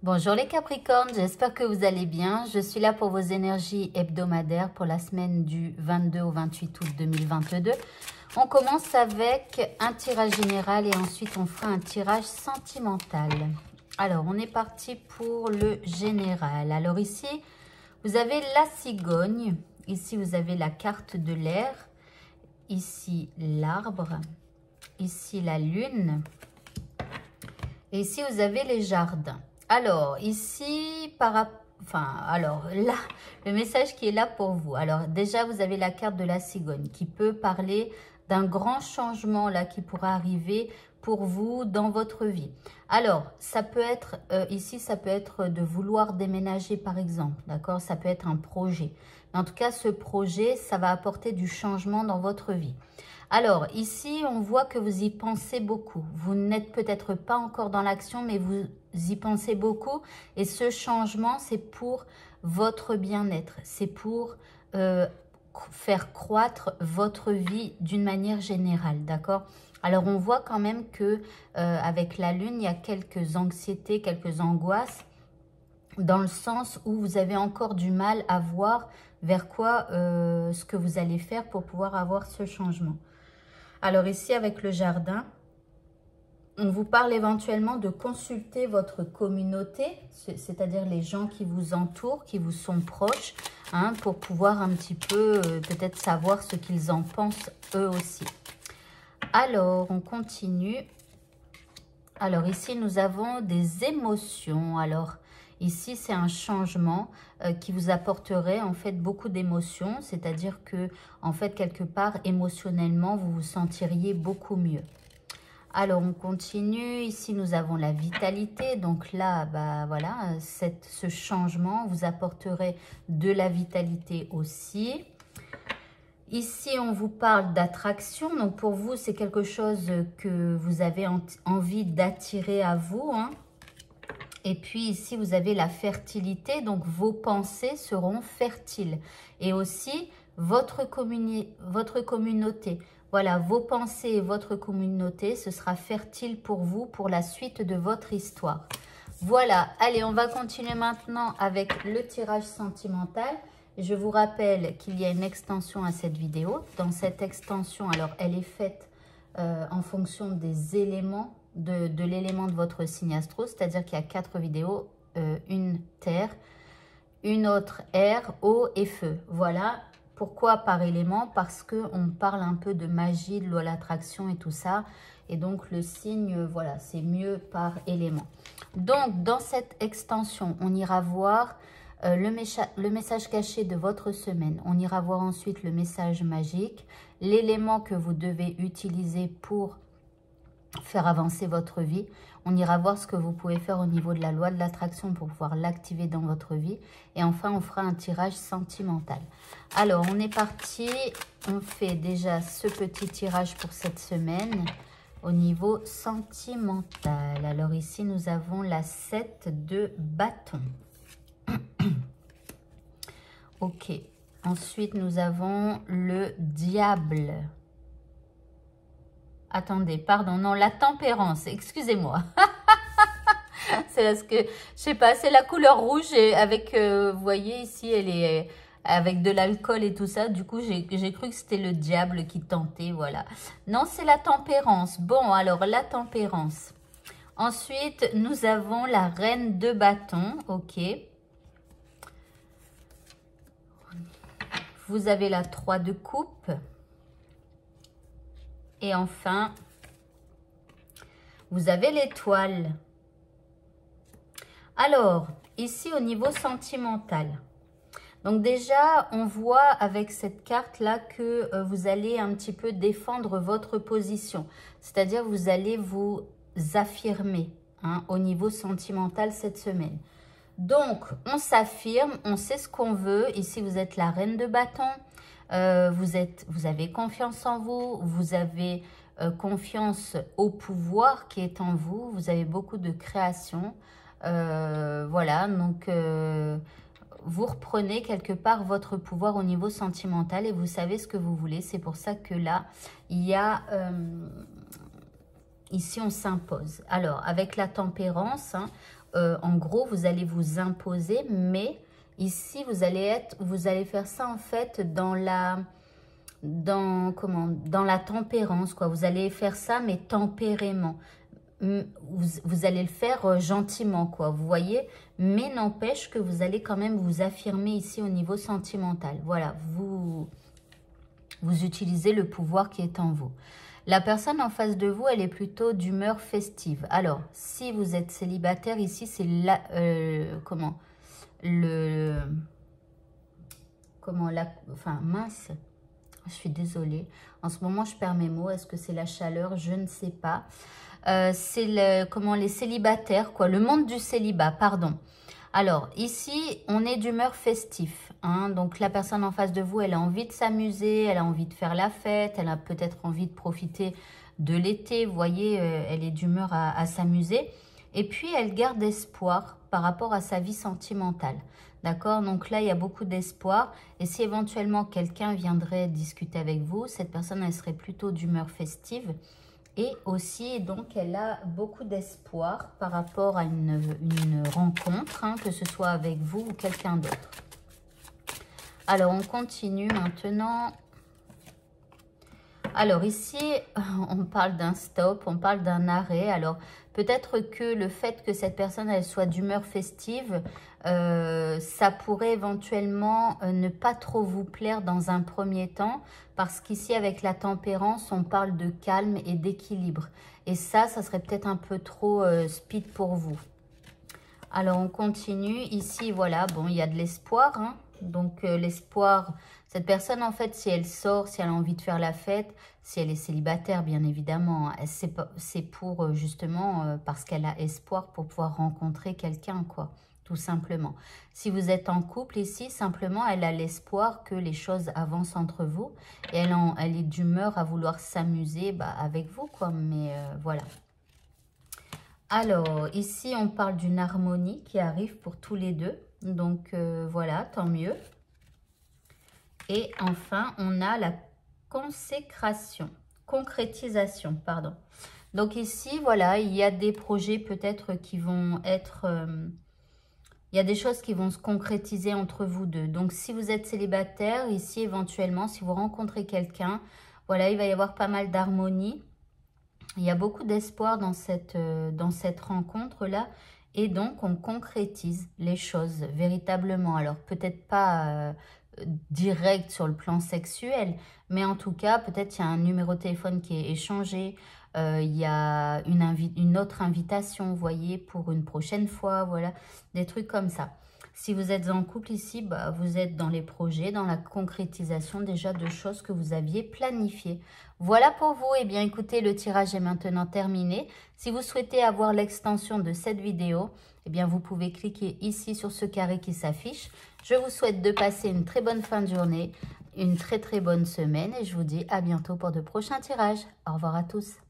Bonjour les Capricornes, j'espère que vous allez bien. Je suis là pour vos énergies hebdomadaires pour la semaine du 22 au 28 août 2022. On commence avec un tirage général et ensuite on fera un tirage sentimental. Alors, on est parti pour le général. Alors ici, vous avez la cigogne. Ici, vous avez la carte de l'air. Ici, l'arbre. Ici, la lune. Et ici, vous avez les jardins. Alors, ici, là, le message qui est là pour vous. Alors, déjà, vous avez la carte de la cigogne qui peut parler d'un grand changement là qui pourra arriver pour vous dans votre vie. Alors, ça peut être, ici, ça peut être de vouloir déménager par exemple, d'accord? Ça peut être un projet. Mais en tout cas, ce projet, ça va apporter du changement dans votre vie. Alors, ici, on voit que vous y pensez beaucoup. Vous n'êtes peut-être pas encore dans l'action, mais vous y pensez beaucoup. Et ce changement, c'est pour votre bien-être. C'est pour faire croître votre vie d'une manière générale, d'accord? Alors, on voit quand même que avec la lune, il y a quelques anxiétés, quelques angoisses, dans le sens où vous avez encore du mal à voir vers quoi ce que vous allez faire pour pouvoir avoir ce changement. Alors ici, avec le jardin, on vous parle éventuellement de consulter votre communauté, c'est-à-dire les gens qui vous entourent, qui vous sont proches, hein, pour pouvoir un petit peu peut-être savoir ce qu'ils en pensent eux aussi. Alors, on continue. Alors ici, nous avons des émotions. Alors ici, c'est un changement qui vous apporterait en fait beaucoup d'émotions. C'est-à-dire que, en fait, quelque part, émotionnellement, vous vous sentiriez beaucoup mieux. Alors, on continue. Ici, nous avons la vitalité. Donc là, bah, voilà, ce changement vous apporterait de la vitalité aussi. Ici, on vous parle d'attraction. Donc, pour vous, c'est quelque chose que vous avez envie d'attirer à vous, hein. Et puis, ici, vous avez la fertilité. Donc, vos pensées seront fertiles. Et aussi, votre communauté. Voilà, vos pensées et votre communauté, ce sera fertile pour vous, pour la suite de votre histoire. Voilà, allez, on va continuer maintenant avec le tirage sentimental. Je vous rappelle qu'il y a une extension à cette vidéo. Dans cette extension, alors elle est faite en fonction des éléments, de l'élément de votre signe astro. C'est-à-dire qu'il y a 4 vidéos, une terre, une autre air, eau et feu. Voilà. Pourquoi par élément? Parce qu'on parle un peu de magie, de loi l'attraction et tout ça. Et donc, le signe, voilà, c'est mieux par élément. Donc, dans cette extension, on ira voir le message caché de votre semaine. On ira voir ensuite le message magique, l'élément que vous devez utiliser pour faire avancer votre vie. On ira voir ce que vous pouvez faire au niveau de la loi de l'attraction pour pouvoir l'activer dans votre vie. Et enfin, on fera un tirage sentimental. Alors, on est parti. On fait déjà ce petit tirage pour cette semaine au niveau sentimental. Alors ici, nous avons la 7 de bâton. Ok. Ensuite, nous avons le diable. Attendez, pardon, non, la tempérance, excusez-moi. C'est parce que, je sais pas, c'est la couleur rouge et avec, vous voyez ici, elle est avec de l'alcool et tout ça. Du coup, j'ai cru que c'était le diable qui tentait, voilà. Non, c'est la tempérance. Bon, alors, la tempérance. Ensuite, nous avons la reine de bâton, ok. Vous avez la 3 de coupe. Et enfin, vous avez l'étoile. Alors, ici au niveau sentimental. Donc déjà, on voit avec cette carte-là que vous allez un petit peu défendre votre position. C'est-à-dire vous allez vous affirmer, hein, au niveau sentimental cette semaine. Donc, on s'affirme, on sait ce qu'on veut. Ici, vous êtes la reine de bâton. Vous avez confiance en vous, vous avez confiance au pouvoir qui est en vous, vous avez beaucoup de création. Voilà, donc vous reprenez quelque part votre pouvoir au niveau sentimental et vous savez ce que vous voulez. C'est pour ça que là, il y a... ici, on s'impose. Alors, avec la tempérance, hein, en gros, vous allez vous imposer, mais ici, vous allez faire ça en fait dans la tempérance, quoi. Vous allez faire ça, mais tempérément. Vous allez le faire gentiment, quoi, vous voyez. Mais n'empêche que vous allez quand même vous affirmer ici au niveau sentimental. Voilà, vous utilisez le pouvoir qui est en vous. La personne en face de vous, elle est plutôt d'humeur festive. Alors, si vous êtes célibataire, ici, c'est enfin, mince, je suis désolée. En ce moment, je perds mes mots. Est-ce que c'est la chaleur? Je ne sais pas. C'est les célibataires, quoi. Le monde du célibat, pardon. Alors, ici, on est d'humeur festif. Hein, donc, la personne en face de vous, elle a envie de s'amuser, elle a envie de faire la fête, elle a peut-être envie de profiter de l'été. Vous voyez, elle est d'humeur à s'amuser. Et puis, elle garde espoir par rapport à sa vie sentimentale. D'accord? Donc là, il y a beaucoup d'espoir. Et si éventuellement quelqu'un viendrait discuter avec vous, cette personne, elle serait plutôt d'humeur festive. Et aussi, donc, elle a beaucoup d'espoir par rapport à une rencontre, hein, que ce soit avec vous ou quelqu'un d'autre. Alors, on continue maintenant. Alors ici, on parle d'un stop, on parle d'un arrêt. Alors peut-être que le fait que cette personne elle soit d'humeur festive, ça pourrait éventuellement ne pas trop vous plaire dans un premier temps. Parce qu'ici avec la tempérance, on parle de calme et d'équilibre. Et ça serait peut-être un peu trop speed pour vous. Alors on continue. Ici voilà, bon il y a de l'espoir, hein. Donc l'espoir, cette personne en fait si elle sort, si elle a envie de faire la fête, si elle est célibataire bien évidemment, c'est pour justement parce qu'elle a espoir pour pouvoir rencontrer quelqu'un quoi, tout simplement. Si vous êtes en couple ici, simplement elle a l'espoir que les choses avancent entre vous et elle est d'humeur à vouloir s'amuser avec vous quoi, mais voilà. Alors, ici, on parle d'une harmonie qui arrive pour tous les deux. Donc, voilà, tant mieux. Et enfin, on a la concrétisation, pardon. Donc ici, voilà, il y a des projets peut-être qui vont être... il y a des choses qui vont se concrétiser entre vous deux. Donc, si vous êtes célibataire, ici, éventuellement, si vous rencontrez quelqu'un, voilà, il va y avoir pas mal d'harmonie. Il y a beaucoup d'espoir dans cette rencontre-là. Et donc, on concrétise les choses véritablement. Alors, peut-être pas direct sur le plan sexuel, mais en tout cas, peut-être il y a un numéro de téléphone qui est échangé. Il y a une autre invitation, vous voyez, pour une prochaine fois. Voilà, des trucs comme ça. Si vous êtes en couple ici, vous êtes dans les projets, dans la concrétisation déjà de choses que vous aviez planifiées. Voilà pour vous. Eh bien, écoutez, le tirage est maintenant terminé. Si vous souhaitez avoir l'extension de cette vidéo, eh bien, vous pouvez cliquer ici sur ce carré qui s'affiche. Je vous souhaite de passer une très bonne fin de journée, une très très bonne semaine et je vous dis à bientôt pour de prochains tirages. Au revoir à tous.